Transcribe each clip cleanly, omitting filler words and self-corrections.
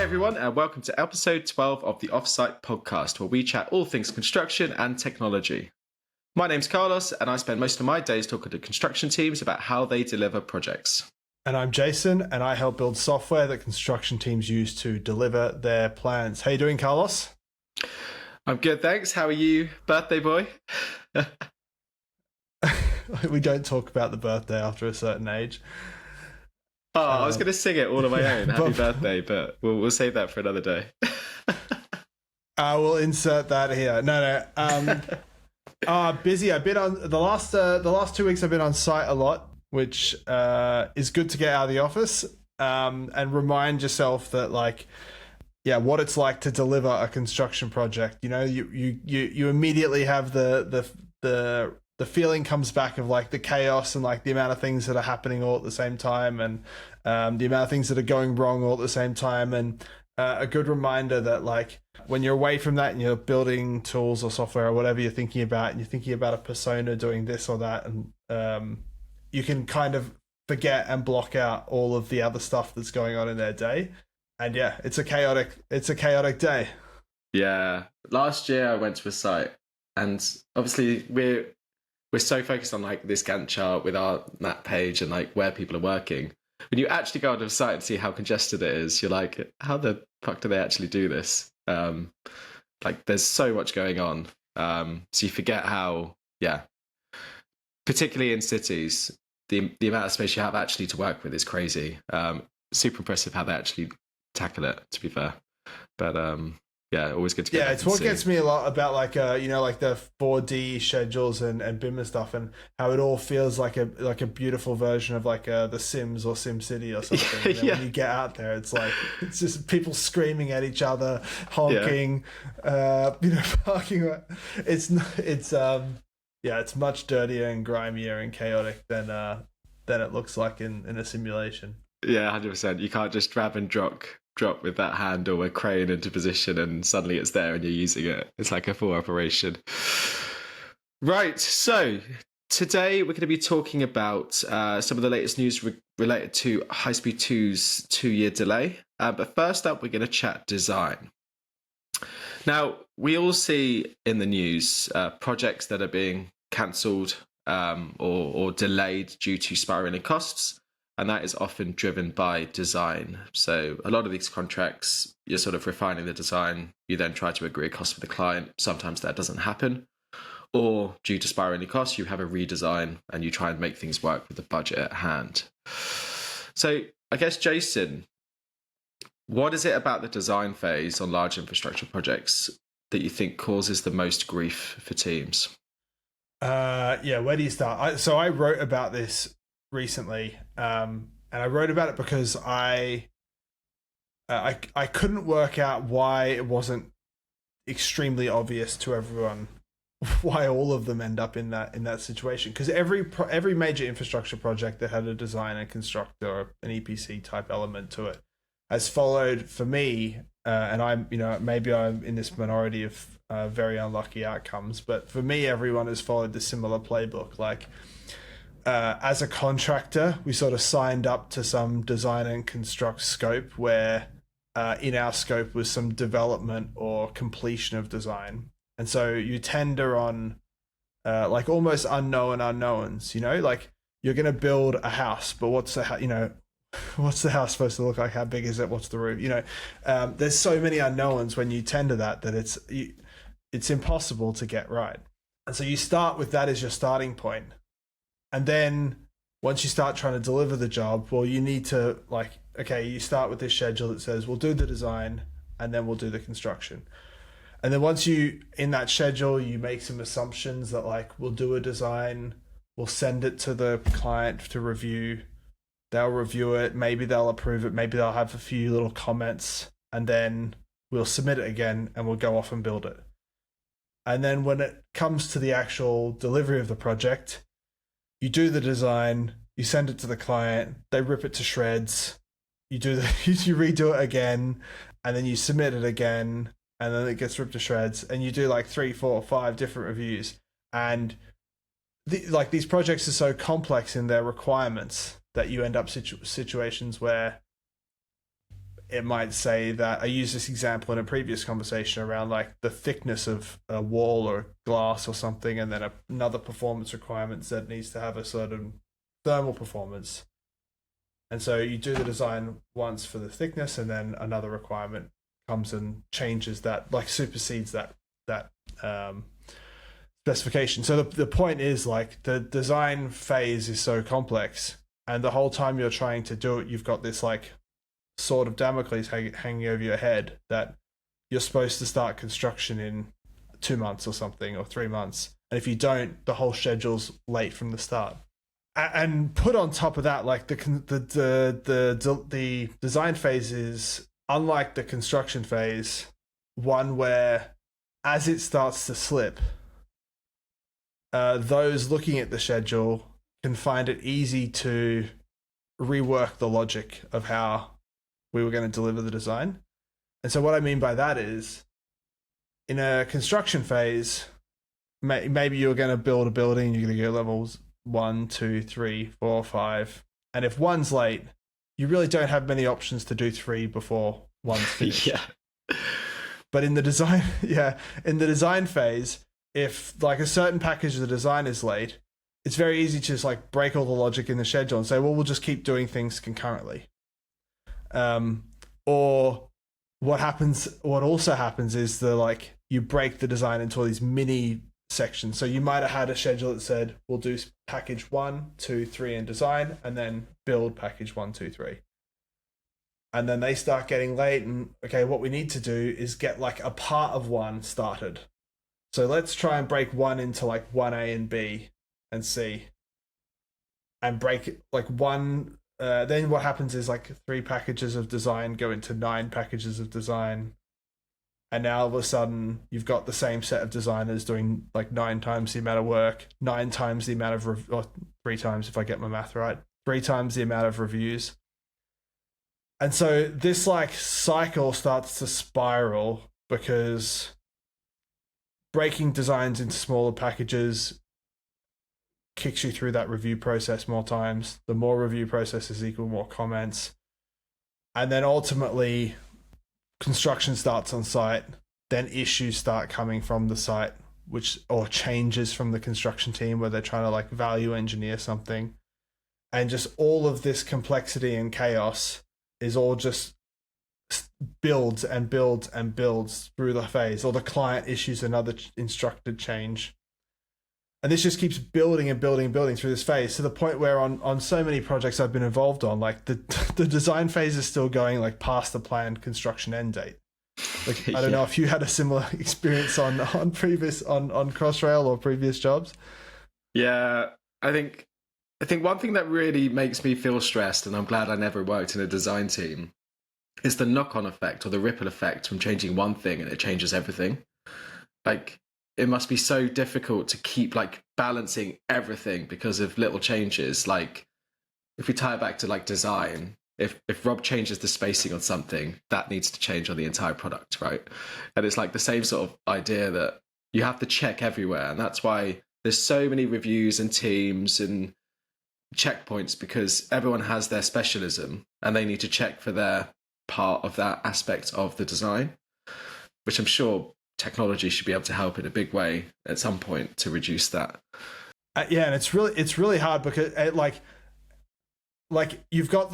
everyone, and welcome to episode 12 of the Offsite podcast, where we chat all things construction and technology. My name's Carlos, and I spend most of my days talking to construction teams about how they deliver projects. And I'm Jason, and I help build software that construction teams use to deliver their plans. How you doing, Carlos? I'm good, thanks. How are you, birthday boy? We don't talk about the birthday after a certain age. Oh, I was going to sing it all on my own. Happy birthday, but we'll save that for another day. I will insert that here. No. Busy. I've been on the last 2 weeks. I've been on site a lot, which is good to get out of the office and remind yourself that, what it's like to deliver a construction project. You know, you immediately have the feeling comes back of the chaos and the amount of things that are happening all at the same time, and the amount of things that are going wrong all at the same time, and a good reminder that when you're away from that and you're building tools or software or whatever you're thinking about, and you're thinking about a persona doing this or that, and you can kind of forget and block out all of the other stuff that's going on in their day. And yeah, it's a chaotic day. Yeah. Last year I went to a site, and obviously we're so focused on this Gantt chart with our map page and where people are working. When you actually go onto a site and see how congested it is, you're like, how the fuck do they actually do this? There's so much going on. So you forget how, particularly in cities, the amount of space you have actually to work with is crazy. Super impressive how they actually tackle it, to be fair. But always good to get. Yeah, it's what gets me a lot about the 4D schedules and BIM and stuff, and how it all feels like a beautiful version of The Sims or SimCity or something. And when you get out there, it's just people screaming at each other, honking, parking. It's much dirtier and grimier and chaotic than it looks like in a simulation. Yeah, 100%. You can't just drag and drop with that hand or a crane into position and suddenly it's there and you're using it. It's like a full operation. Right, so today we're going to be talking about some of the latest news related to High Speed 2's 2-year delay. But first up, we're going to chat design. Now, we all see in the news projects that are being cancelled or delayed due to spiraling costs. And that is often driven by design. So a lot of these contracts, you're sort of refining the design. You then try to agree a cost with the client. Sometimes that doesn't happen. Or due to spiraling costs, you have a redesign and you try and make things work with the budget at hand. So I guess, Jason, what is it about the design phase on large infrastructure projects that you think causes the most grief for teams? Where do you start? I wrote about this recently, and I wrote about it because I couldn't work out why it wasn't extremely obvious to everyone why all of them end up in that situation. Because every major infrastructure project that had a design and constructor or an EPC type element to it has followed, for me, and I'm maybe I'm in this minority of very unlucky outcomes, but for me, everyone has followed the similar playbook. As a contractor, we sort of signed up to some design and construct scope where in our scope was some development or completion of design. And so you tender on almost unknown unknowns, you're going to build a house, but what's the house supposed to look like? How big is it? What's the roof? There's so many unknowns when you tender that it's impossible to get right. And so you start with that as your starting point. And then once you start trying to deliver the job, well, you need to you start with this schedule that says we'll do the design and then we'll do the construction. And then once in that schedule, you make some assumptions that we'll do a design, we'll send it to the client to review. They'll review it. Maybe they'll approve it. Maybe they'll have a few little comments, and then we'll submit it again and we'll go off and build it. And then when it comes to the actual delivery of the project, you do the design, you send it to the client, they rip it to shreds, you redo it again, and then you submit it again, and then it gets ripped to shreds, and you do 3, 4, 5 different reviews. And these projects are so complex in their requirements that you end up situations where it might say that I used this example in a previous conversation around like the thickness of a wall or glass or something, and then another performance requirement that needs to have a certain thermal performance. And so you do the design once for the thickness, and then another requirement comes and changes that, like supersedes that specification. So the point is, like, the design phase is so complex, and the whole time you're trying to do it, you've got this like sword of Damocles hanging over your head that you're supposed to start construction in 2 months or something, or 3 months, and if you don't, the whole schedule's late from the start. And put on top of that, like the design phase is, unlike the construction phase, one where as it starts to slip, those looking at the schedule can find it easy to rework the logic of how we were going to deliver the design. And so what I mean by that is, in a construction phase, maybe you're going to build a building, you're going to go levels 1, 2, 3, 4, 5. And if one's late, you really don't have many options to do 3 before one's finished. Yeah. But in the design, in the design phase, if like a certain package of the design is late, it's very easy to just like break all the logic in the schedule and say, well, we'll just keep doing things concurrently. Or what also happens is you break the design into all these mini sections. So you might have had a schedule that said, we'll do package 1, 2, 3 in design, and then build package 1, 2, 3. And then they start getting late, and okay, what we need to do is get like a part of 1 started. So let's try and break 1 into like 1A and B and C, and break like 1. Then what happens is like 3 packages of design go into 9 packages of design, and now all of a sudden you've got the same set of designers doing like 9 times the amount of work, 9 times the amount of or 3 times if I get my math right, 3 times the amount of reviews. And so this like cycle starts to spiral, because breaking designs into smaller packages kicks you through that review process more times. The more review processes equal more comments. And then ultimately construction starts on site, then issues start coming from the site, or changes from the construction team where they're trying to like value engineer something. And just all of this complexity and chaos is all just builds and builds and builds through the phase, or the client issues another instructed change. And this just keeps building and building and building through this phase, to the point where on so many projects I've been involved on, like the design phase is still going like past the planned construction end date. Like, I don't know if you had a similar experience on Crossrail or previous jobs. Yeah, I think one thing that really makes me feel stressed, and I'm glad I never worked in a design team, is the knock-on effect or the ripple effect from changing one thing and it changes everything. Like, it must be so difficult to keep like balancing everything because of little changes. Like, if we tie it back to like design, if Rob changes the spacing on something, that needs to change on the entire product, right? And it's like the same sort of idea that you have to check everywhere. And that's why there's so many reviews and teams and checkpoints, because everyone has their specialism and they need to check for their part of that aspect of the design, which I'm sure technology should be able to help in a big way at some point to reduce that. Yeah, and it's really hard, because like you've got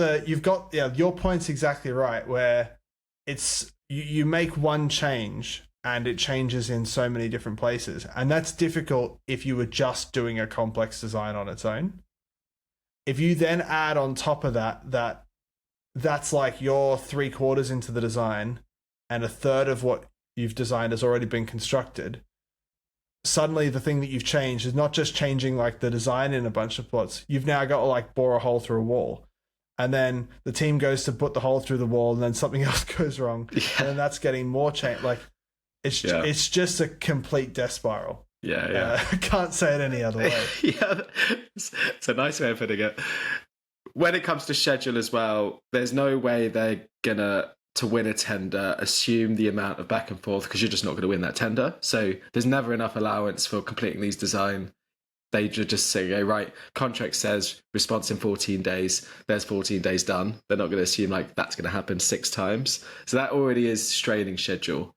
your point's exactly right, where it's you make one change and it changes in so many different places, and that's difficult if you were just doing a complex design on its own. If you then add on top of that's like you're 3/4 into the design and a third of what you've designed has already been constructed, suddenly the thing that you've changed is not just changing like the design in a bunch of plots. You've now got to like bore a hole through a wall, and then the team goes to put the hole through the wall, and then something else goes wrong, and then that's getting more change. Like it's just a complete death spiral. Yeah. I can't say it any other way. Yeah, it's a nice way of putting it. When it comes to schedule as well, there's no way they're gonna, to win a tender, assume the amount of back and forth, because you're just not going to win that tender. So there's never enough allowance for completing these design. They just say, okay, right, contract says response in 14 days. There's 14 days done. They're not going to assume like that's going to happen 6 times. So that already is straining schedule.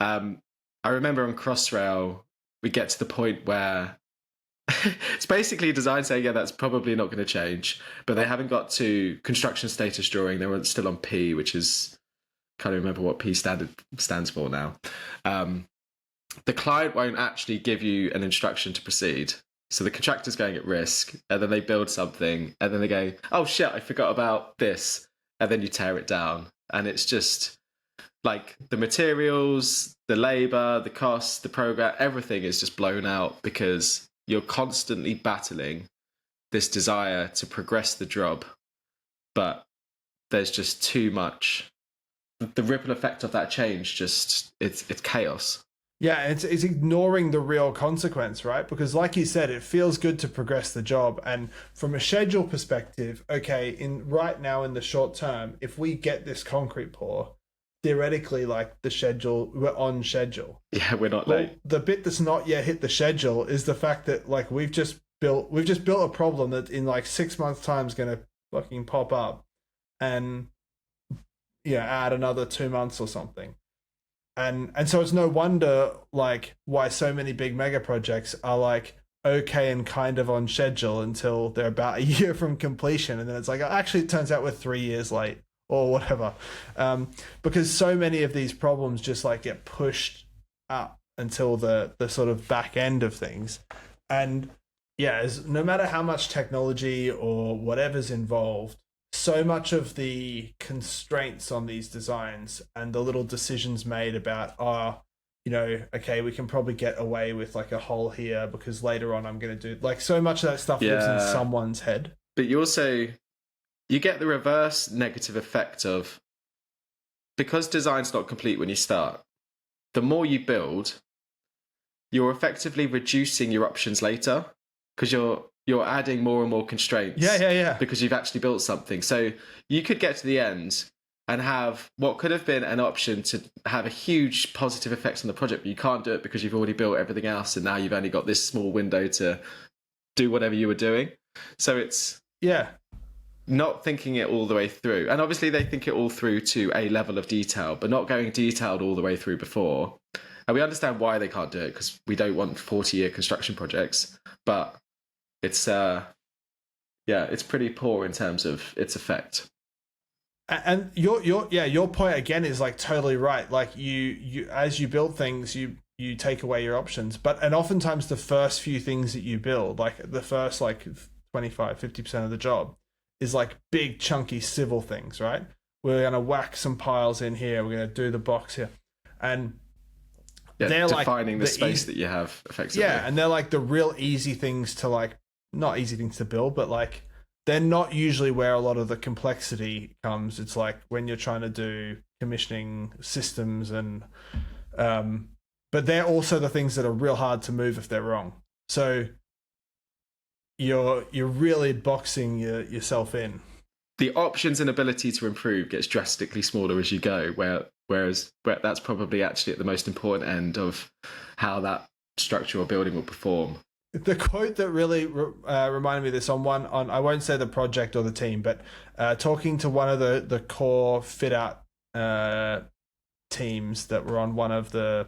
I remember on Crossrail, we get to the point where it's basically design saying, yeah, that's probably not going to change. But they haven't got to construction status drawing. They're still on P, which is, can't remember what P stands for now. The client won't actually give you an instruction to proceed. So the contractor's going at risk, and then they build something, and then they go, oh shit, I forgot about this. And then you tear it down. And it's just like the materials, the labor, the cost, the program, everything is just blown out because you're constantly battling this desire to progress the job. But there's just too much. The ripple effect of that change, just it's chaos. Yeah, it's ignoring the real consequence, right? Because like you said, it feels good to progress the job. And from a schedule perspective, okay, right now in the short term, if we get this concrete pour, theoretically, like we're on schedule. Yeah, we're not late. The bit that's not yet hit the schedule is the fact that like we've just built a problem that in like 6 months' time is going to fucking pop up, and add another 2 months or something. And so it's no wonder like why so many big mega projects are like okay and kind of on schedule until they're about a year from completion, and then it's like actually it turns out we're 3 years late or whatever, because so many of these problems just like get pushed up until the sort of back end of things. And no matter how much technology or whatever's involved, so much of the constraints on these designs and the little decisions made about, okay, we can probably get away with like a hole here because later on I'm going to do like so much of that stuff lives in someone's head. But you get the reverse negative effect of, because design's not complete when you start, the more you build, you're effectively reducing your options later because you're adding more and more constraints. Yeah. Because you've actually built something. So you could get to the end and have what could have been an option to have a huge positive effect on the project, but you can't do it because you've already built everything else, and now you've only got this small window to do whatever you were doing. So it's not thinking it all the way through. And obviously they think it all through to a level of detail, but not going detailed all the way through before. And we understand why they can't do it, because we don't want 40-year construction projects, but it's it's pretty poor in terms of its effect. And your point again is like totally right. Like you as you build things, you take away your options, and oftentimes the first few things that you build, like the first like 25-50% of the job, is like big chunky civil things, right? We're gonna whack some piles in here, we're gonna do the box here, and they're defining the space that you have effectively. Yeah, and they're like the real easy things to like, not easy things to build, but like they're not usually where a lot of the complexity comes. It's like when you're trying to do commissioning systems, and but they're also the things that are real hard to move if they're wrong. So you're really boxing yourself in. The options and ability to improve gets drastically smaller as you go, whereas that's probably actually at the most important end of how that structure or building will perform. The quote that really reminded me of this on I won't say the project or the team, but talking to one of the core fit out teams that were on one of the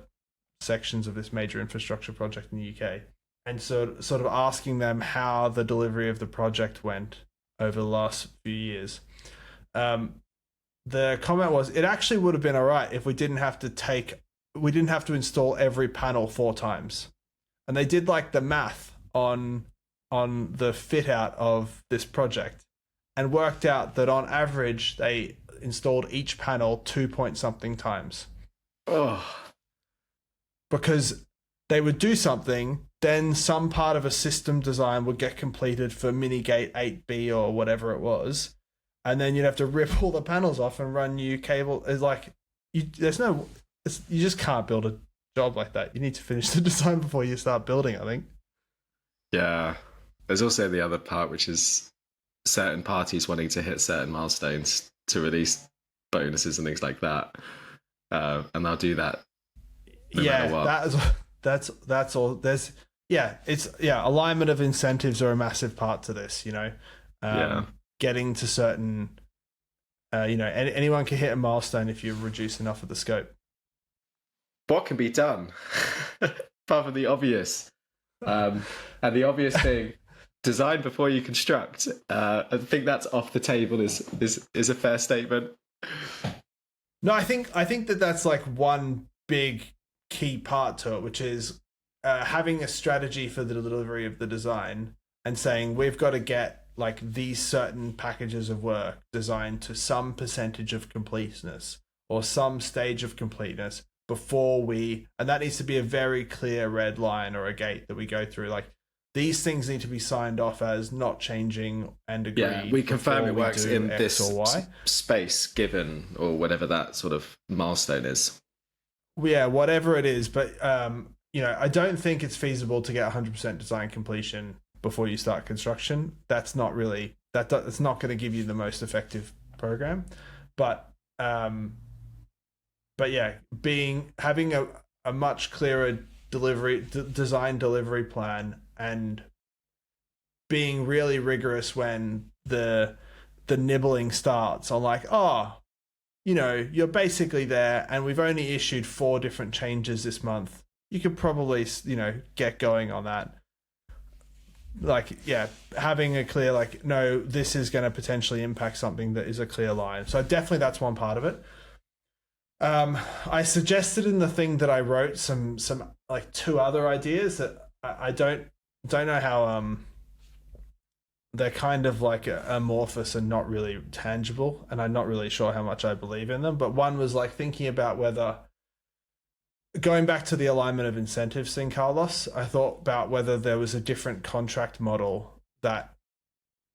sections of this major infrastructure project in the UK, and so sort of asking them how the delivery of the project went over the last few years. The comment was, it actually would have been all right if we didn't have to install every panel 4 times. And they did like the math on the fit out of this project and worked out that on average they installed each panel 2-point-something times. Oh. Because they would do something, then some part of a system design would get completed for Minigate 8B or whatever it was, and then you'd have to rip all the panels off and run new cable. It's like you just can't build a job like that. You need to finish the design before you start building, I think. Yeah. There's also the other part, which is certain parties wanting to hit certain milestones to release bonuses and things like that. And they'll do that no matter what. That's all. alignment of incentives are a massive part to this. Yeah. Getting to certain, anyone can hit a milestone if you reduce enough of the scope. What can be done? Apart from the obvious. And the obvious thing, design before you construct. I think that's off the table is a fair statement. No, I think that's like one big key part to it, which is having a strategy for the delivery of the design and saying we've got to get like these certain packages of work designed to some percentage of completeness or some stage of completeness before and that needs to be a very clear red line or a gate that we go through. Like these things need to be signed off as not changing and agreed. Yeah, we confirm it works in X this or Y. space given or whatever that sort of milestone is. Yeah, whatever it is. But, I don't think it's feasible to get 100% design completion before you start construction. That's not really, that's not going to give you the most effective program. But yeah, having a much clearer design delivery plan and being really rigorous when the nibbling starts on like, you're basically there and we've only issued 4 different changes this month. You could probably, get going on that. Like, yeah, having a clear, like, no, this is going to potentially impact something that is a clear line. So definitely that's one part of it. I suggested in the thing that I wrote some like 2 other ideas that I don't know how they're kind of like amorphous and not really tangible, and I'm not really sure how much I believe in them. But one was like thinking about whether, going back to the alignment of incentives thing, Carlos, I thought about whether there was a different contract model that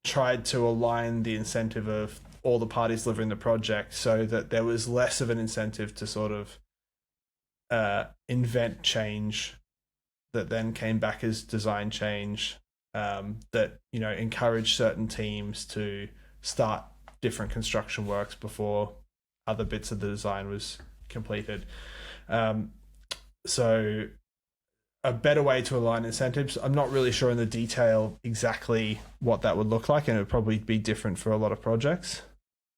tried to align the incentive of all the parties delivering the project so that there was less of an incentive to sort of invent change that then came back as design change, that encouraged certain teams to start different construction works before other bits of the design was completed. So a better way to align incentives. I'm not really sure in the detail exactly what that would look like, and it would probably be different for a lot of projects.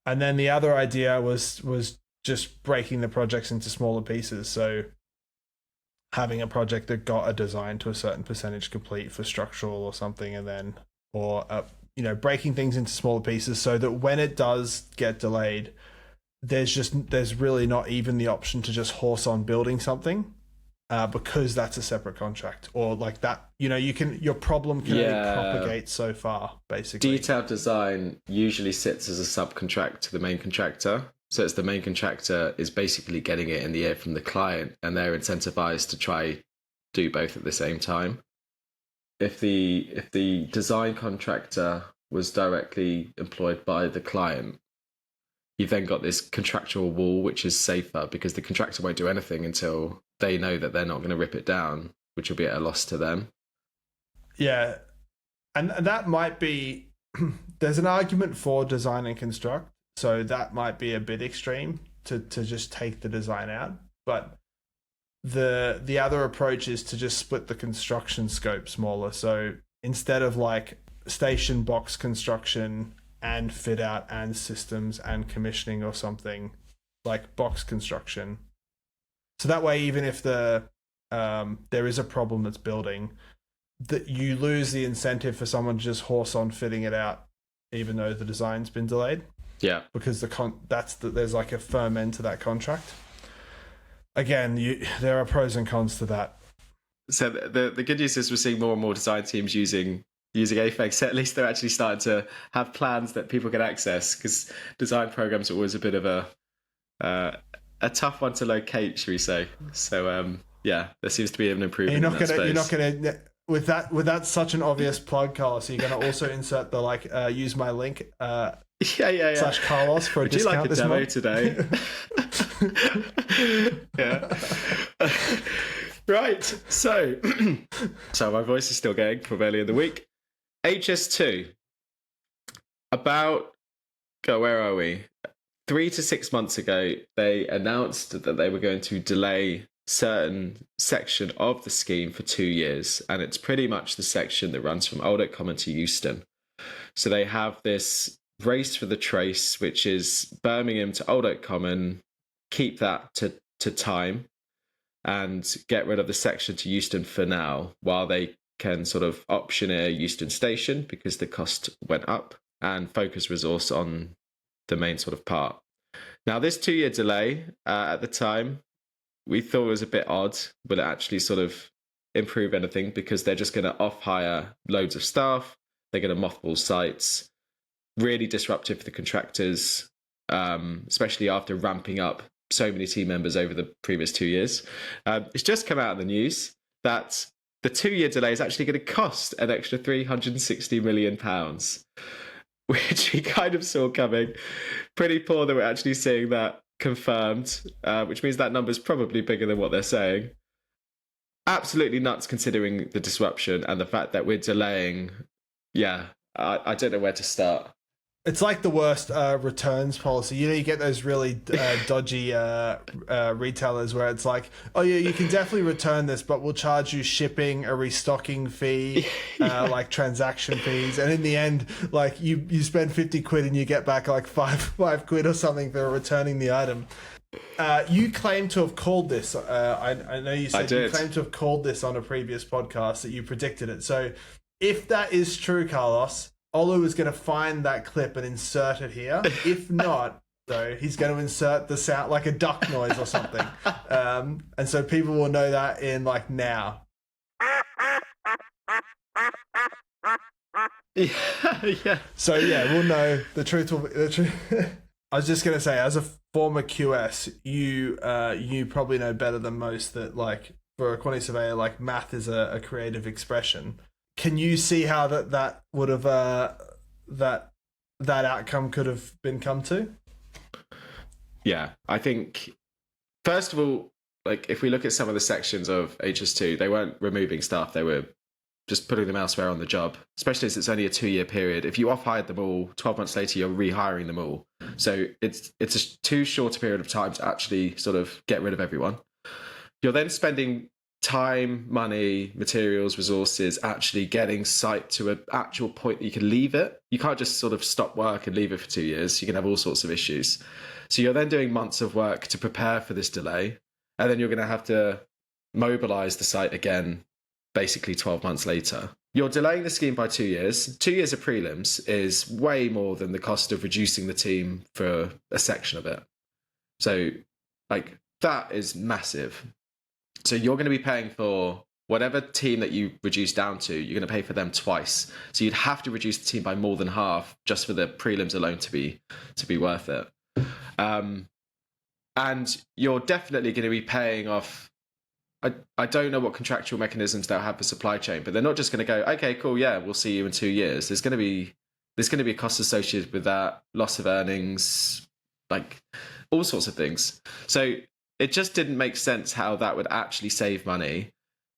And then the other idea was just breaking the projects into smaller pieces. So having a project that got a design to a certain percentage complete for structural or something, and then, or breaking things into smaller pieces so that when it does get delayed, there's really not even the option to just horse on building something, because that's a separate contract, or like that, your problem can only propagate so far, basically. Detailed design usually sits as a subcontract to the main contractor. So it's the main contractor is basically getting it in the air from the client, and they're incentivized to try do both at the same time. If the design contractor was directly employed by the client, you've then got this contractual wall, which is safer because the contractor won't do anything until they know that they're not going to rip it down, which will be at a loss to them. Yeah. And that might be, there's an argument for design and construct. So that might be a bit extreme to just take the design out. But the other approach is to just split the construction scope smaller. So instead of like station box construction and fit out and systems and commissioning or something, like box construction. So that way, even if there is a problem that's building, that you lose the incentive for someone to just horse on fitting it out, even though the design's been delayed. Yeah, because there's like a firm end to that contract. Again, there are pros and cons to that. So the good news is we're seeing more and more design teams using AFEX. So at least they're actually starting to have plans that people can access, because design programs are always a bit of a tough one to locate, shall we say? So yeah, there seems to be an improvement. You're not gonna with that such an obvious plug, Carlos. You're gonna also insert the use my link. Yeah. /Carlos for a discount. Would you like a demo today? Yeah. Right. So my voice is still going from earlier in the week. HS2. Where are we? 3 to 6 months ago, they announced that they were going to delay certain section of the scheme for 2 years, and it's pretty much the section that runs from Old Oak Common to Euston. So they have this race for the trace, which is Birmingham to Old Oak Common, keep that to time, and get rid of the section to Euston for now, while they can sort of optioneer Euston Station because the cost went up, and focus resource on the main sort of part. Now, this 2-year delay at the time, we thought it was a bit odd. Will it actually sort of improve anything? Because they're just going to off-hire loads of staff. They're going to mothball sites. Really disruptive for the contractors, especially after ramping up so many team members over the previous 2 years. It's just come out in the news that the 2-year delay is actually going to cost an extra £360 million, which we kind of saw coming. Pretty poor that we're actually seeing that confirmed, which means that number's probably bigger than what they're saying. Absolutely nuts considering the disruption and the fact that we're delaying. Yeah, I don't know where to start. It's like the worst returns policy. You know, you get those really dodgy retailers where it's like, oh yeah, you can definitely return this, but we'll charge you shipping, a restocking fee, like transaction fees, and in the end, like you spend 50 quid and you get back like five quid or something for returning the item. You claim to have called this. I know you said you claimed to have called this on a previous podcast that you predicted it. So if that is true, Carlos, Olu is going to find that clip and insert it here. If not, though, he's going to insert the sound like a duck noise or something. And so people will know that in like now. Yeah. So yeah, we'll know the truth. I was just going to say, as a former QS, you probably know better than most that like for a quantity surveyor, like math is a creative expression. Can you see how that would have that outcome could have been come to? Yeah, I think first of all, like if we look at some of the sections of HS2, they weren't removing staff; they were just putting them elsewhere on the job. Especially as it's only a 2-year period. If you off-hired them all, 12 months later you're rehiring them all. So it's a too short a period of time to actually sort of get rid of everyone. You're then spending time, money, materials, resources, actually getting site to an actual point that you can leave it. You can't just sort of stop work and leave it for 2 years. You can have all sorts of issues. So you're then doing months of work to prepare for this delay. And then you're going to have to mobilize the site again, basically 12 months later. You're delaying the scheme by 2 years. 2 years of prelims is way more than the cost of reducing the team for a section of it. So like that is massive. So you're going to be paying for whatever team that you reduce down to, you're going to pay for them twice. So you'd have to reduce the team by more than half just for the prelims alone to be worth it. And you're definitely going to be paying off. I don't know what contractual mechanisms they'll have for supply chain, but they're not just going to go, okay, cool, yeah, we'll see you in 2 years. There's going to be a cost associated with that, loss of earnings, like all sorts of things. So it just didn't make sense how that would actually save money.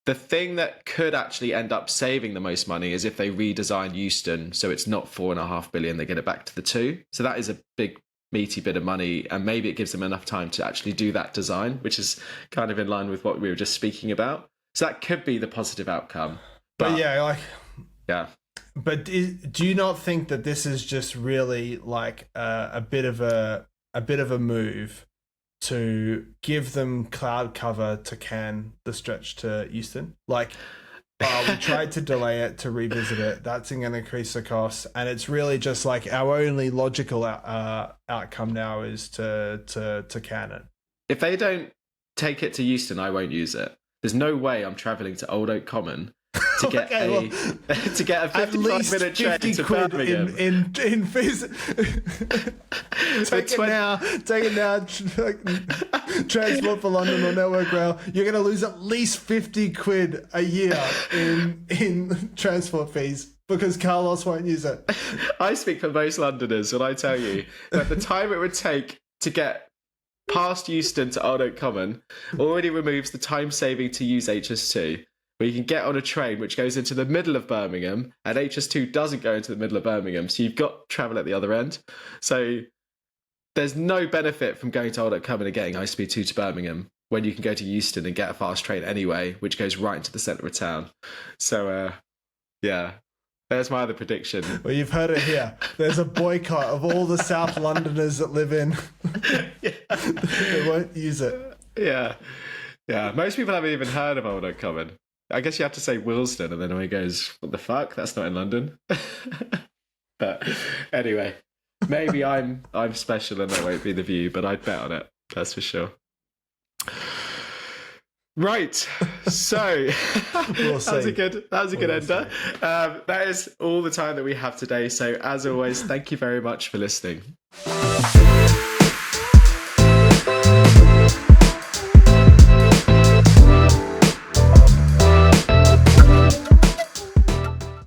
The thing that could actually end up saving the most money is if they redesign Euston so it's not 4.5 billion, they get it back to the 2. So that is a big meaty bit of money, and maybe it gives them enough time to actually do that design, which is kind of in line with what we were just speaking about. So that could be the positive outcome. But yeah, like yeah. But do you not think that this is just really like a bit of a move to give them cloud cover to can the stretch to Euston? Like, we tried to delay it to revisit it. That's going to increase the cost, and it's really just like our only logical outcome now is to can it. If they don't take it to Euston, I won't use it. There's no way I'm travelling to Old Oak Common to get to get a 55-minute train to Birmingham. In take it now, Transport for London or Network Rail. You're going to lose at least 50 quid a year in transport fees because Carlos won't use it. I speak for most Londoners when I tell you that the time it would take to get past Euston to Old Oak Common already removes the time saving to use HS2. Where you can get on a train which goes into the middle of Birmingham, and HS2 doesn't go into the middle of Birmingham, so you've got travel at the other end. So there's no benefit from going to Old Oak Common and getting High Speed 2 to Birmingham. when you can go to Euston and get a fast train anyway, which goes right into the centre of town. So, yeah, there's my other prediction. Well, you've heard it here. There's a boycott of all the South Londoners that live in. They won't use it. Yeah. Yeah. Most people haven't even heard of Old Oak Common. I guess you have to say Willesden, and then he goes, what the fuck? That's not in London. But anyway, maybe I'm special and that won't be the view, but I'd bet on it. That's for sure. Right, so that was a good ender. That is all the time that we have today. So as always, thank you very much for listening.